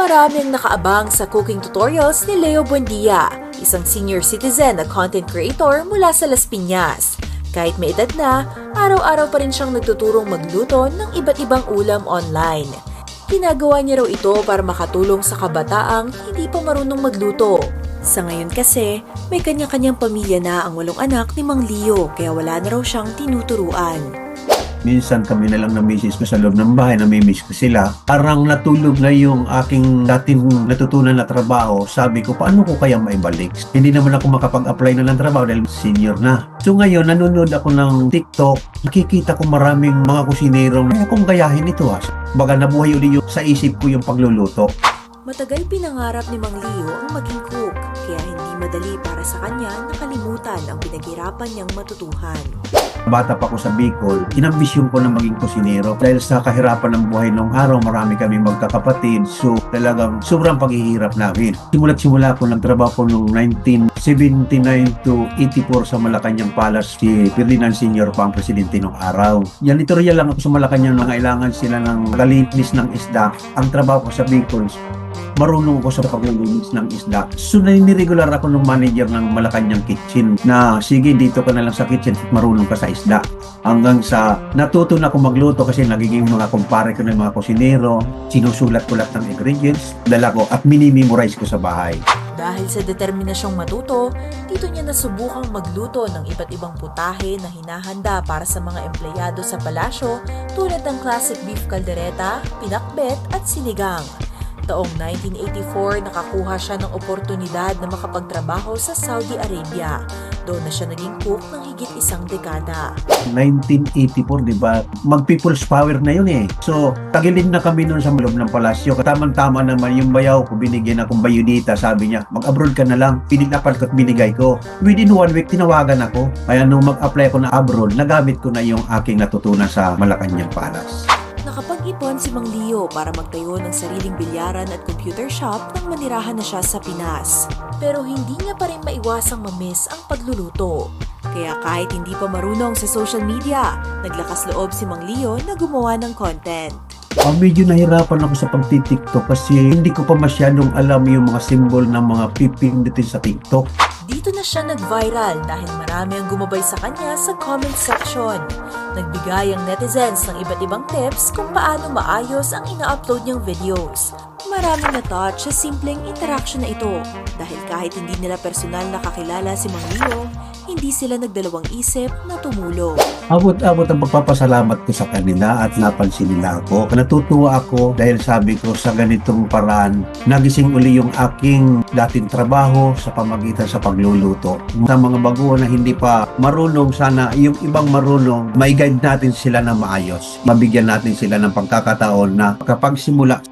Marami ang nakaabang sa cooking tutorials ni Leo Buendia, isang senior citizen na content creator mula sa Las Piñas. Kahit may edad na, araw-araw pa rin siyang nagtuturong magluto ng iba't ibang ulam online. Ginagawa niya raw ito para makatulong sa kabataang hindi pa marunong magluto. Sa ngayon kasi, may kanya-kanyang pamilya na ang 8 anak ni Mang Leo kaya wala na raw siyang tinuturuan. Minsan kami na lang na misis ko sa loob ng bahay, namimiss ko sila. Parang natulog na yung aking dating natutunan na trabaho. Sabi ko, paano ko kaya maibalik? Hindi naman ako makapag-apply na ng trabaho dahil senior na. So ngayon, nanonood ako ng TikTok. Nakikita ko maraming mga kusinero. Kaya kong gayahin ito Baga nabuhay ulit sa isip ko yung pagluluto. Matagal pinangarap ni Mang Leo ang maging cook, kaya hindi madali para sa kanya nakalimutan ang pinaghirapan niyang matutuhan. Bata pa ko sa Bicol, inambisyon ko na maging kusinero. Dahil sa kahirapan ng buhay nung araw, marami kami magkakapatid. So talagang sobrang paghihirap namin. Simula ko nagtrabaho ko noong 1979 to 84 sa Malacanang Palace. Si Ferdinand Sr. pa ang presidente nung araw. Janitorial lang ako sa Malacanang na kailangan sila ng kalinis ng isda. Ang trabaho ko sa Bicol, marunong ako sa paglilinis ng isda. So, niniregular ako ng manager ng Malacanang Kitchen na sige, dito ka na lang sa kitchen at marunong ka sa isda. Hanggang sa natuto na ako magluto kasi nagiging mga kumpare ko ng mga kusinero, sinusulat ko lahat ng ingredients, dala ko at minimemorize ko sa bahay. Dahil sa determinasyong matuto, dito niya nasubukang magluto ng iba't ibang putahe na hinahanda para sa mga empleyado sa palasyo tulad ng classic beef caldereta, pinakbet at sinigang. Taong 1984, nakakuha siya ng oportunidad na makapagtrabaho sa Saudi Arabia. Doon na siya naging cook ng higit 1 dekada. 1984, di ba? Mag-people's power na yun So, tagilid na kami noon sa loob ng palasyo. Tamang-tama naman yung bayaw ko, binigyan akong bayudita. Sabi niya, mag-abroad ka na lang. Pinilapan ko at binigay ko. Within 1 week, tinawagan ako. Kaya nung mag-apply ako na abroad, nagamit ko na yung aking natutunan sa Malacanang Palace. Nakapag-ipon si Mang Leo para magtayo ng sariling bilyaran at computer shop nang manirahan na siya sa Pinas. Pero hindi niya pa rin maiwasang mamiss ang pagluluto. Kaya kahit hindi pa marunong sa social media, naglakas loob si Mang Leo na gumawa ng content. Medyo nahirapan ako sa pagti-TikTok kasi hindi ko pa masyadong alam yung mga symbol ng mga pipindutin sa TikTok. Dito na siya nag-viral dahil marami ang gumabay sa kanya sa comment section. Nagbigay ang netizens ng iba't ibang tips kung paano maayos ang ina-upload niyang videos. Maraming na-touch sa simpleng interaction na ito dahil kahit hindi nila personal nakakilala si Mang Leo, hindi sila nagdalawang isip na tumulong. Abot-abot ang pagpapasalamat ko sa kanila at napansin nila ako. Natutuwa ako dahil sabi ko sa ganitong paraan, nagising uli yung aking dating trabaho sa pamagitan sa pagluluto. Sa mga baguhan na hindi pa marunong, sana yung ibang marunong, mai-guide natin sila na maayos. Mabigyan natin sila ng pagkakataon na kapag simula